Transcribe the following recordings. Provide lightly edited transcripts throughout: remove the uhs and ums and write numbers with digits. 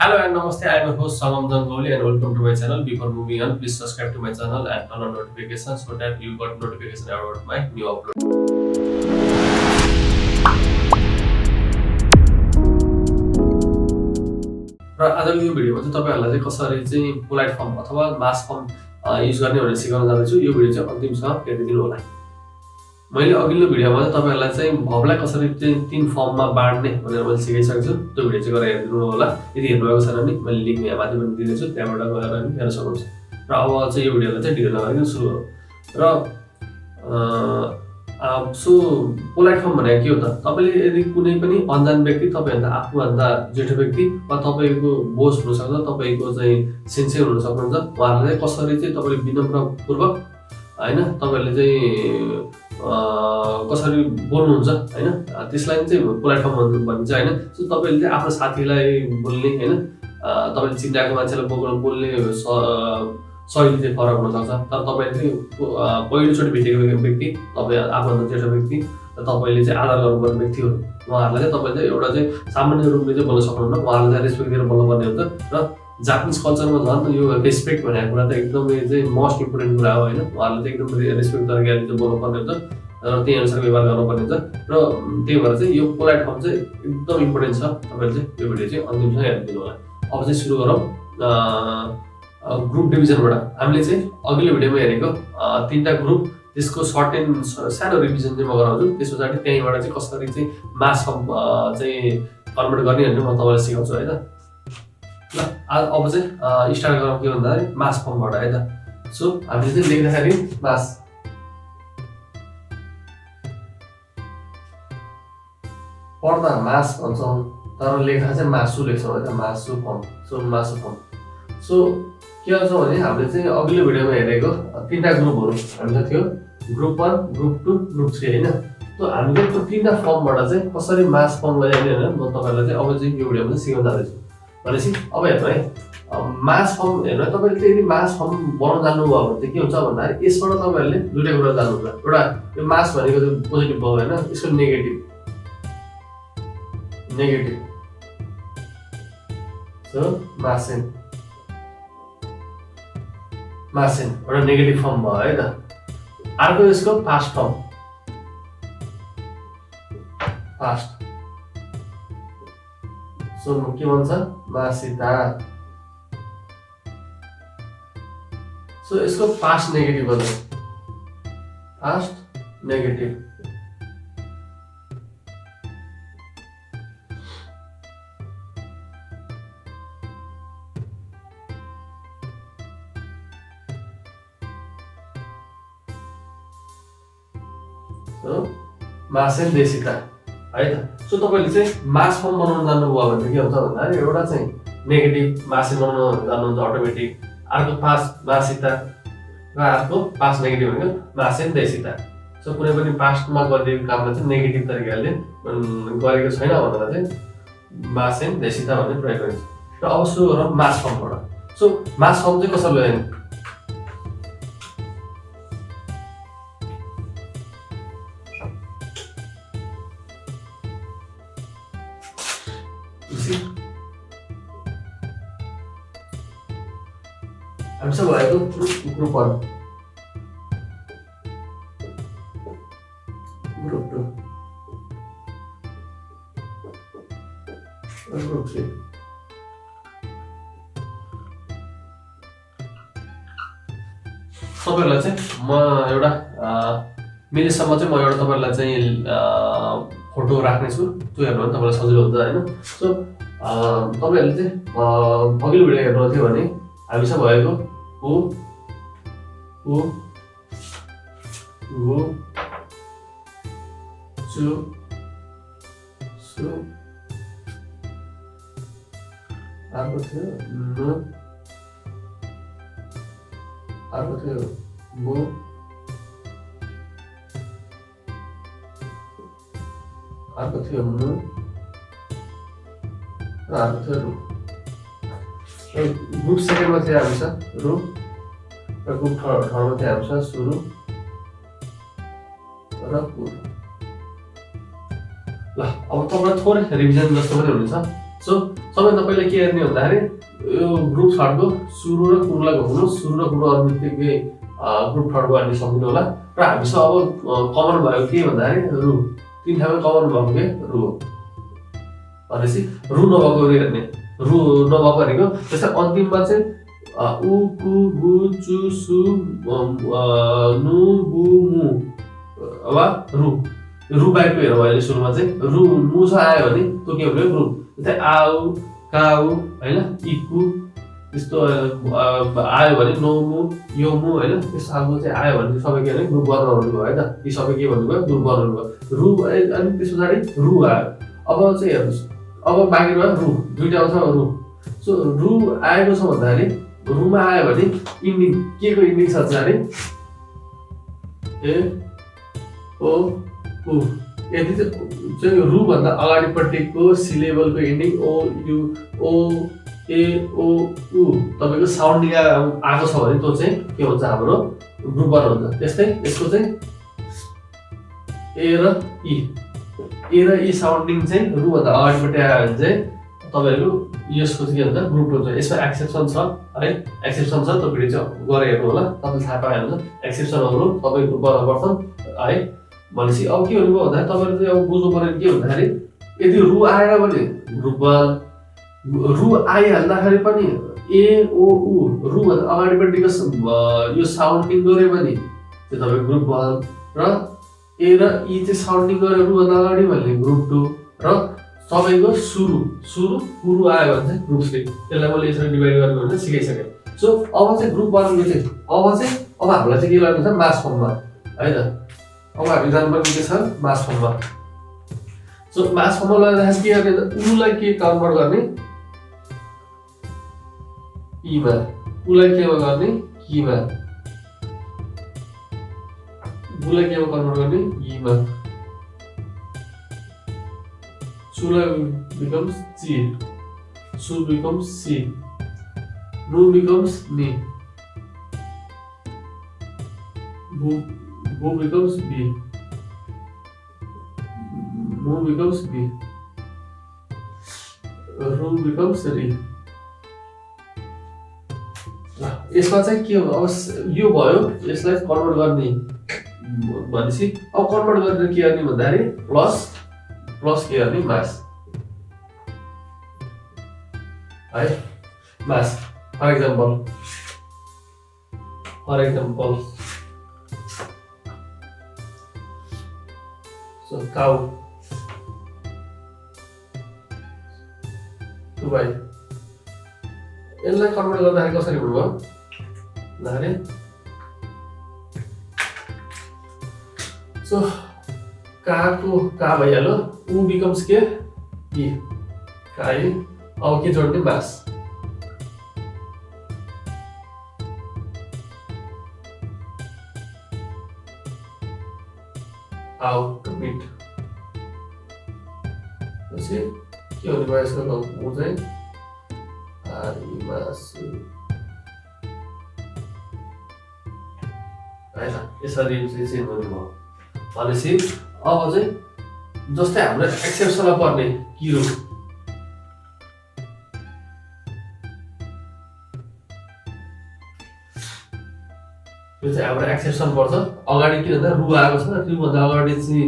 Hello and namaste. I am your host Samam Jangoli and welcome to my channel. Before moving on, please subscribe to my channel and turn on notifications so that you got notification about my new upload. र आजको यो भिडियोमा चाहिँ तपाईहरुलाई चाहिँ कसरी चाहिँ polite form अथवा मास फर्म युज गर्ने भनेर सिकाउन जाँदैछु। यो भिडियो चाहिँ अन्तिमसम्म हेरिदिनु होला। मैले अघिल्लो भिडियोमा चाहिँ तपाईहरुलाई चाहिँ भर्बलाई कसरी चाहिँ तीन फर्ममा बाँड्ने भनेर मैले सिकाइसकेको छु। त्यो भिडियो चाहिँ गएर हेरिदिनु होला। यदि हेर्नुभएको छैन भने मैले लिंक यहाँ माथि पनि दिँदैछु, त्यहाँबाट गएर पनि हेर्न सक्नुहुन्छ। र अब चाहिँ यो भिडियोलाई चाहिँ ढिलो नगरिकन सुरु गरौँ। र सो पोलाइट फर्म भनेको के हो त? तपाईले यदि कुनै पनि अनजान व्यक्ति, तपाईभन्दा आफूभन्दा जेठो व्यक्ति वा तपाईको बोस हुन सक्छ, तपाईको चाहिँ सिन्सियर हुन सक्नुहुन्छ, उहाँहरुले चाहिँ कसरी चाहिँ तपाईले विनम्रपूर्वक हैन तपाईले चाहिँ कसरी बोल्नुहुन्छ हैन, त्यसलाई चाहिँ पोलाइट फर्म भनिन्छ हैन। सो तपाईले चाहिँ आफ्नो साथीलाई बोल्ने हैन, तपाईले चिन्डाको मान्छेलाई बोल्ने शैली चाहिँ फरक हुन सक्छ। तर तपाईले चाहिँ पहिलोचोटि भेटेको व्यक्ति, तपाई आफूभन्दा जेठो व्यक्ति र तपाईले चाहिँ आदर गर्नुपर्ने व्यक्ति हो, उहाँहरुलाई चाहिँ तपाईले चाहिँ एउटा चाहिँ सामान्य रूपले चाहिँ बोल्न सक्नुहुन्न, उहाँहरुलाई चाहिँ रेस्पेक्ट दिएर बोल्नुपर्ने हुन्छ। र जापानिज कल्चरमा झन् यो रेस्पेक्ट भनेको कुरा त एकदमै चाहिँ मोस्ट इम्पोर्टेन्ट कुरा हो हैन। उहाँहरुले चाहिँ एकदम रेस्पेक्ट तरिकाले चाहिँ बोल्नुपर्ने हुन्छ र त्यही अनुसार व्यवहार गर्नुपर्ने हुन्छ। र त्यही भएर चाहिँ यो पोलाइट फर्म चाहिँ एकदम इम्पोर्टेन्ट छ। तपाईले चाहिँ यो भिडियो चाहिँ अन्तिमसम्म हेरिदिनु होला। अब चाहिँ सुरु गरौँ। ग्रुप डिभिजनबाट हामीले चाहिँ अघिल्लो भिडियोमा हेरेको तीनटा ग्रुप, त्यसको सर्ट एन्ड सानो रिभिजन चाहिँ म गराउँछु। त्यसपछि त्यहीबाट चाहिँ कसरी चाहिँ मास फर्म चाहिँ कन्भर्ट गर्ने भनेर म तपाईलाई सिकाउँछु है त। ल अब चाहिँ स्टार्ट गरौँ के भन्दाखेरि मास फर्मबाट है त। सो हामीले चाहिँ लेख्दाखेरि मास पढ्दा मास भन्छौँ, तर लेख्दा चाहिँ मासु लेख्छौँ है त, मासु फर्म। सो मासु फर्म। सो के गर्छ भने हामीले चाहिँ अघिल्लो भिडियोमा हेरेको तीनटा ग्रुपहरु हामीसँग थियो, ग्रुप 1, ग्रुप 2, ग्रुप 3 हैन। सो हामीले त्यो तीनटा फर्मबाट चाहिँ कसरी मास फर्म लगाउने भनेर म तपाईहरुलाई चाहिँ अब चाहिँ यो भिडियोमा चाहिँ सिकाउन जाँदैछु। भनेपछि अब हेर्नु है, मास फर्म हेर्नु, तपाईले चाहिँ यदि मास फर्म बनाउन जान्नुभयो भने चाहिँ के हुन्छ भन्दाखेरि यसबाट तपाईहरुले दुईटा कुरा जान्नुहुन्छ। एउटा यो मास भनेको चाहिँ पोजिटिभ भयो हैन, यसको नेगेटिभ सो मासेन एउटा नेगेटिभ फर्म भयो है त। अर्को यसको पास्ट फर्म, पास्ट। सो के भन्छ मासिता। सो यसको पास्ट नेगेटिभ भन्छ, पास्ट नेगेटिभ। मासेन देशिता है त। सो तपाईले चाहिँ मास फर्म बनाउन जान्नुभयो भने के हुन्छ भन्दाखेरि एउटा चाहिँ नेगेटिभ मासेन बनाउन जान्नुहुन्छ अटोमेटिक, अर्को पास्ट मासिता र अर्को पास्ट नेगेटिभ भनेको मासेन देशिता। सो कुनै पनि पास्टमा गरिएको कामलाई चाहिँ नेगेटिभ तरिकाले गरेको छैन भनेर चाहिँ मासेन देशिता भन्ने प्रयोग गरिन्छ। र अब सुरु गरौँ मास फर्मबाट। सो मास फर्म चाहिँ कसरी ल्याउने? हामीसँग भएको ग्रुप 1, ग्रुप 2 र ग्रुप 3। तपाईहरुलाई चाहिँ म एउटा मिलेसम्म चाहिँ म एउटा तपाईहरुलाई चाहिँ फोटो राख्नेछु, त्यो हेर्नु भने तपाईलाई सजिलो हुन्छ हैन। सो तपाईहरुले चाहिँ अघिल्लो भिडियो हेर्नु थियो भने हामीसँग भएको हो गो चु सु अर्को थियो न, अर्को थियो मो, अर्को थियो मु र अर्को थियो रु। ग्रुप सेकेन्डमा थियो हामीसँग रु र ग्रुप थर्डमा थियो हामीसँग सुरु र पुरु। ल अब तपाईलाई थोरै रिभिजन जस्तो पनि हुनेछ। सो सबैभन्दा पहिला के गर्ने भन्दाखेरि यो ग्रुप थर्डको सुरु र कुरुलाई घुम्नु, सुरु र कुरु अरू बित्तिकै ग्रुप थर्डको हामीले सम्झिनु होला। र हामीसँग अब कमन भएको के भन्दाखेरि रु, तिन ठाउँमा कमन भएको के रु हो भनेपछि रु नभएको हेर्ने, रु नभएको भनेको जस्तै अन्तिममा चाहिँ उ कु गु चु सु नु बु मु वा रु बाहेकको हेरौँ अहिले सुरुमा चाहिँ रु मु छ आयो भने त्यो के भन्यो रु, जस्तै आउ काउ होइन, इकु त्यस्तो आयो भने नो मु यो मु होइन, त्यस्तो खालको चाहिँ आयो भने सबै के भने ग्रुप बनाउनु भन्नुभयो है त। यी सबै के भन्नुभयो ग्रुप बनाउनु भयो। रु अनि त्यस पछाडि रु आयो। अब चाहिँ हेर्नुहोस्, अब बाँकी रह्यो रु, दुईवटा आउँछ रु। सो रु आएको छ भन्दाखेरि रुमा आयो भने इन्डिङ के को इन्डिङ छ भने ए ओ उ, यदि चाहिँ रुभन्दा अगाडिपट्टिको सिलेबलको इन्डिङ ओ यु ओ ए ओ उ तपाईँको साउन्डिङ आएको छ भने त्यो चाहिँ के हुन्छ हाम्रो ग्रुप वन हुन्छ। त्यस्तै यसको चाहिँ ए र ई साउन्डिङ चाहिँ रुभन्दा अगाडिपट्टि आयो भने चाहिँ तपाईँहरूको यसको चाहिँ के हुन्छ ग्रुप हुन्छ। यसमा एक्सेप्सन छ है, एक्सेप्सन छ, त्यो भिडियो चाहिँ गरेर हेर्नु होला, तपाईँले थाहा पाइहाल्नुहुन्छ एक्सेप्सनहरू सबै ग्रुप बनाउनु पर्छन् है। भनेपछि अब के भन्नुभयो भन्दाखेरि तपाईँले चाहिँ अब बुझ्नु पर्ने के भन्दाखेरि यदि रु आएन भने ग्रुप वन, रु आइहाल्दाखेरि पनि ए ओ उ रुभन्दा अगाडिपट्टिको यो साउन्डिङ गऱ्यो भने त्यो तपाईँको ग्रुप वन, र ए र ई चाहिँ साउन्डिङ गरेर रुभन्दा अगाडि भने ग्रुप टू, र सबैको सुरु कुरु आयो भने चाहिँ ग्रुप थ्री। त्यसलाई मैले यसरी डिभाइड गर्नु भने सिकाइसकेँ। सो अब चाहिँ ग्रुप वनको चाहिँ अब हामीलाई चाहिँ के गर्नु छ मास फर्ममा है त। अब हामी जानुपर्ने के छ मास फर्ममा। सो मास फर्ममा लगाउँदाखेरि के गर्ने त उलाई के कन्भर्ट गर्ने ईमा, उलाई केमा गर्ने कीमा, उलाई केमा कन्भर्ट गर्ने ईमा, Sula becomes G, Su becomes C, Nu becomes Ni, Bu becomes B, Mu becomes B, Ru becomes Ri. यसमा चाहिँ के हो अब यो भयो, यसलाई कन्भर्ट गर्ने भनेपछि अब कन्भर्ट गरेर के गर्ने भन्दाखेरि प्लस के गर्ने मास है, मास। For example so cow to buy, यसलाई कन्भर्ट गर्दाखेरि कसरी हुनुभयो भन्दाखेरि सो काको का भइहाल्यो, उ बिकम्स के ई काई, अब के जोड्ने मास, आउ मिट, पछि के हुने भयो यसको उ चाहिँ आई मासु हैन, यसरी चाहिँ चेन्ज हुने भयो। भनेपछि अब चाहिँ जस्तै हाम्रो एक्सेप्सनमा पर्ने किरो यो चाहिँ हाम्रो एक्सेप्सन पर्छ। अगाडि के भन्दा रु आएको छ, त्योभन्दा अगाडि चाहिँ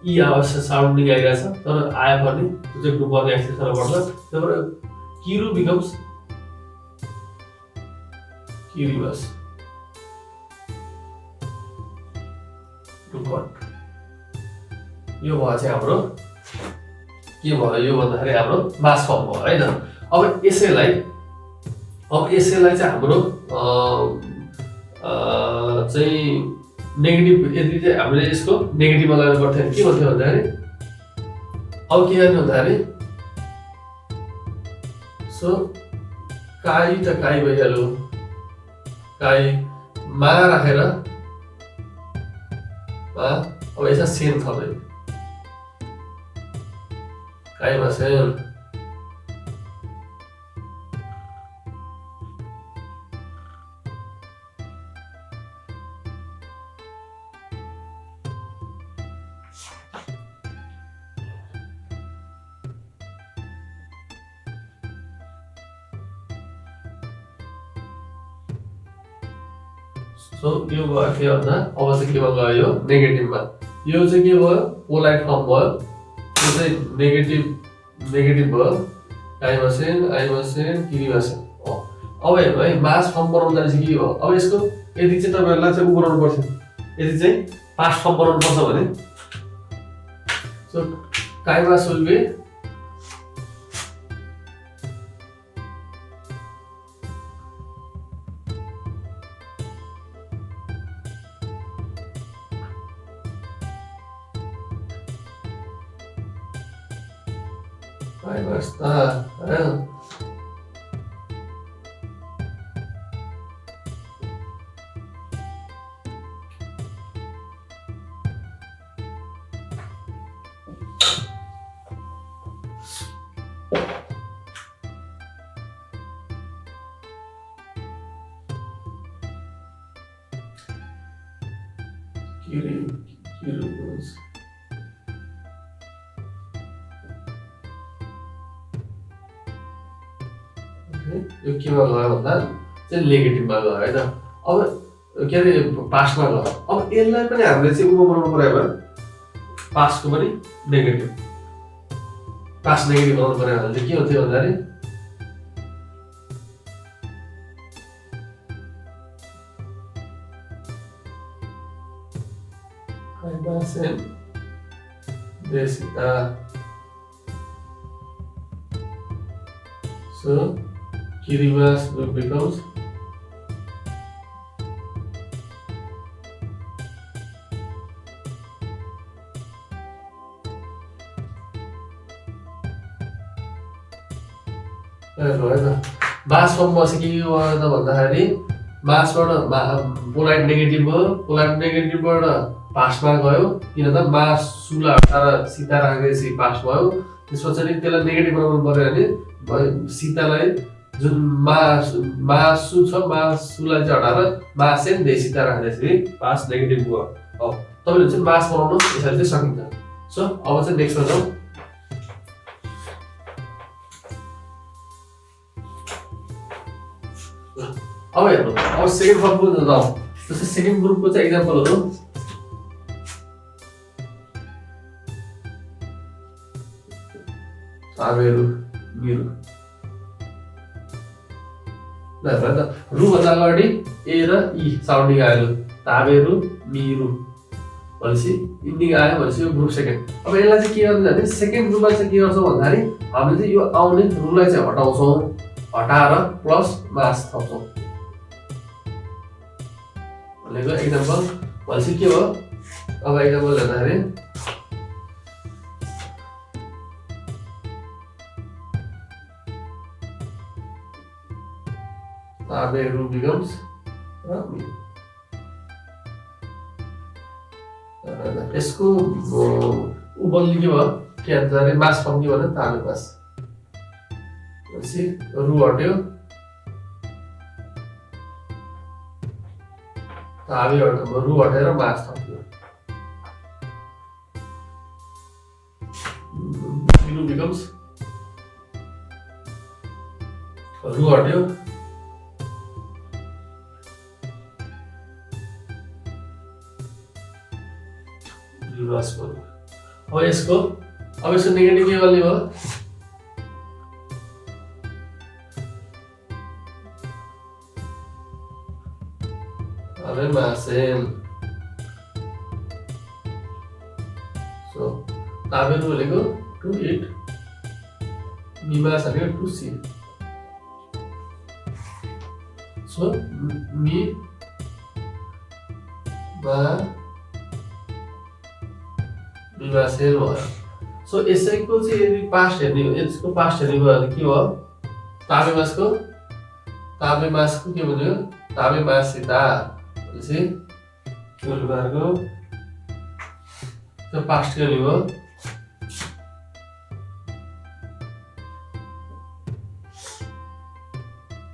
ई आवश्यक साउन्डिङ आइरहेछ, तर आयो भने त्यो चाहिँ ग्रुप गर्ने एक्सेप्सनमा पर्छ। त्यही भएर किरो बिकम्स किरिबस ग्रुप वन। यो भयो चाहिँ हाम्रो के भयो यो भन्दाखेरि हाम्रो मास फर्म भयो है त। अब यसैलाई चाहिँ हाम्रो चाहिँ नेगेटिभ, यदि चाहिँ हामीले यसको नेगेटिभमा लानु पर्थ्यो भने के भन्थ्यो भन्दाखेरि अब के गर्ने भन्दाखेरि सो काई त काई भइहाल्यो, काई मा राखेर अब यसमा सेन थप्यो, काईमा सेन, सो यो भयो के भन्दा अब चाहिँ केमा गयो यो नेगेटिभमा यो चाहिँ के भयो पोलाइट फर्म भयो यो चाहिँ नेगेटिभ भयो आइमासेन किरिमासेन अब हेर्नु है मास फर्म बनाउँदा चाहिँ के हो अब यसको यदि चाहिँ तपाईहरुलाई चाहिँ उ बनाउनु पर्छ यदि चाहिँ पास फर्म बनाउनु पर्छ भने so काइमा सोल्भे Ahí va a estar. Kiri. यो केमा गयो भन्दा चाहिँ नेगेटिभमा गयो है त अब के अरे पासमा गयो अब यसलाई पनि हामीले चाहिँ उमा बनाउनु पर्यो भने पासको पनि नेगेटिभ पास नेगेटिभ बनाउनु पर्यो भने चाहिँ के हुन्थ्यो भन्दाखेरि so Kirimas becomes मास फर्ममा चाहिँ के भयो त भन्दाखेरि मासबाट पोलाइट नेगेटिभ भयो पोलाइट नेगेटिभबाट पासमा गयो किन त मास सुला हटाएर सीता राखेपछि पास भयो त्यसपछि त्यसलाई नेगेटिभ बनाउनु पर्यो भने सीतालाई जुन मासु छ मासुलाई चाहिँ हटाएर मासेन सीता राख्दाखेरि पास नेगेटिभ भयो अब तपाईँले चाहिँ मास बनाउनु यसरी चाहिँ सकिन्छ सो अब चाहिँ नेक्स्टमा जाउँ अब हेर्नु अब सेकेन्ड फर्मको जाउँ जस्तै सेकेन्ड ग्रुपको चाहिँ एक्जाम्पलहरू ताबेरु मिरु ल रु भन्दा अगाडि ए र इ साउन्डिङ आयो ताबेरु मिरु भनेपछि इन्डिङ आयो भनेपछि यो ग्रुप सेकेन्ड अब यसलाई चाहिँ के गर्नु भने सेकेन्ड ग्रुपमा चाहिँ के गर्छौँ भन्दाखेरि हामीले चाहिँ यो आउने रुलाई चाहिँ हटाउँछौँ हटाएर प्लस मास थप्छौँ भनेको एक्जाम्पल भनेपछि के हो अब एक्जाम्पल हेर्दाखेरि ताबेरु becomes यसको बदली के भयो के भन्छ मास फर्म के भन्यो ताबे मास भनेपछि रु हट्यो ताबे रु हटेर मास थप्यो रु becomes रु हट्यो अब यसको नेगेटिभ के गर्ने भयो अरे मासेन सो ताबेरु भनेको टु इट मिमास भनेको टु सी सो मी बा सेल भयो सो यसैको चाहिँ यदि पास्ट हेर्ने हो यसको पास्ट हेर्ने भयो भने के भयो ताबे मासको के भन्यो ताबे मास सीता भनेपछि चोलबारको त्यो पास्ट गर्ने भयो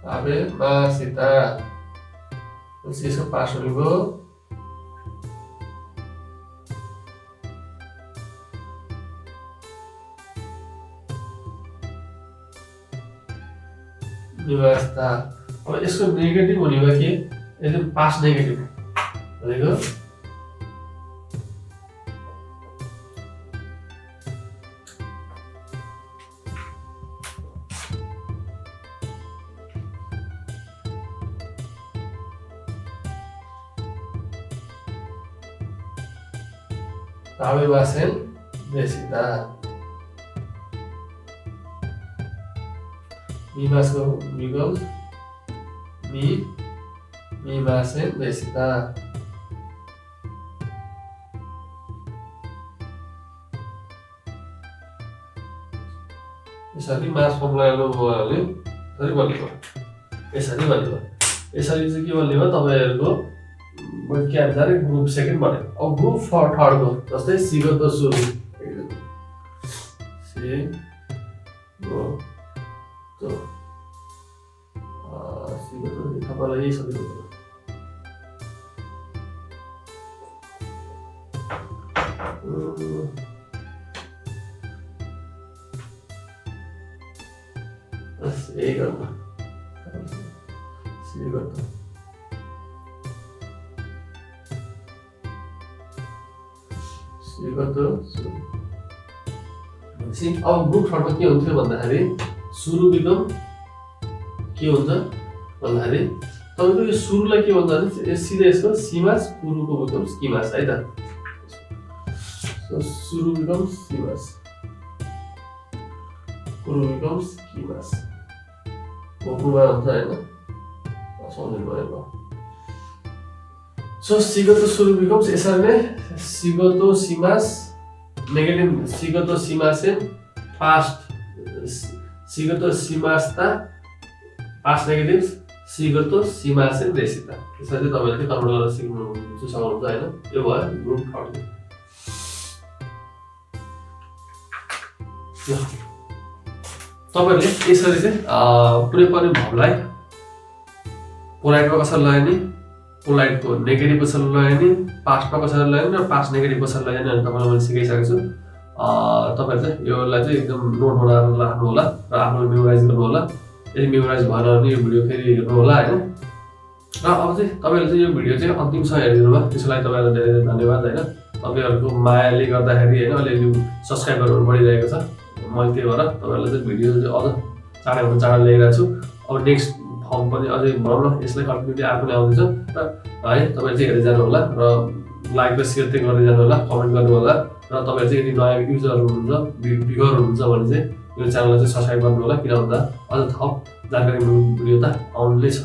ताबे मास सीता भनेपछि यसको पास्ट हुने भयो व्यवस्था अब यसको नेगेटिभ हुने भयो के एकदम पास नेगेटिभ भनेको Imasen Desita. Imasen becomes Imasen Desita. यसरी मास फर्मुला गर्नुभयो भने यसरी बनियो यसरी बनियो यसरी चाहिँ के बनियो तपाईहरुको के आन्सर ग्रुप सेकेन्ड बन्यो अब ग्रुप थर्ड को जस्तै सी को त सुरु सी गो तो सी को त तपाईलाई यही सबै यही गर्नु सी गर्नु अब ग्रुप थर्डमा के हुन्थ्यो भन्दाखेरि सुरु बिकम के हुन्छ भन्दाखेरि तपाईको यो सुरुलाई के भन्छ भने सिधै यसको सीमास पुरुको बिकम स्किमास है त सो सुरु बिकम सीमास पुरु बिकम स्किमास पुरुमा हुन्छ हैन सम्झिनु पर्यो सो सिगतो सुरु बिकम्स यसरी नै सिगतो सीमास नेगेटिभ सिगतो सीमासेन पास्ट सिगतो सीमास्ता पास्ट नेगेटिभ सिगतो सीमासेन रेसिता यसरी तपाईले कन्भर्ट गरेर सिक्नु सक्नुहुन्छ हैन यो भयो ग्रुप थर्ड तपाईले यसरी चाहिँ कुनै पनि भावलाई पोलाइटमा कसरी लगाउने पोलाइट को नेगेटिभ कसरी लगाउने पास्टमा कसरी लगाउने र पास्ट नेगेटिभ कसरी लगाउने अनि तपाईलाई मैले सिकाइसकेको छु तपाईहरु चाहिँ योलाई चाहिँ एकदम नोट बनाएर राख्नु होला र आफूले मेमोराइज गर्नु होला यदि मेमोराइज भएन भने यो भिडियो फेरि हेर्नु होला हैन र अब चाहिँ तपाईहरुले चाहिँ यो भिडियो चाहिँ अन्तिमसम्म हेरिदिनु भयो त्यसको लागि तपाईहरुलाई धेरै धेरै धन्यवाद हैन तपाईहरुको मायाले गर्दाखेरि हैन अलिअलि सब्स्क्राइबरहरु बढिरहेको छ मैले त्यही भएर तपाईहरुलाई चाहिँ भिडियो चाहिँ अझ चाँडैभन्दा चाँडै ल्याइरहेको छु अब नेक्स्ट फर्म पनि अझै भनौँ न यसलाई कन्टिन्युटी आफूले आउँदैछ र है तपाईहरु चाहिँ हेर्दै जानु होला र लाइक र सेयर चाहिँ गर्दै जानु होला कमेन्ट गर्नु होला र तपाईहरु चाहिँ यदि नयाँ युजर हुनुहुन्छ भ्युअर हुनुहुन्छ भने चाहिँ यो च्यानललाई चाहिँ सब्स्क्राइब गर्नु होला किन भन्दा अझ थप जानकारी भिडियो त आउनै छ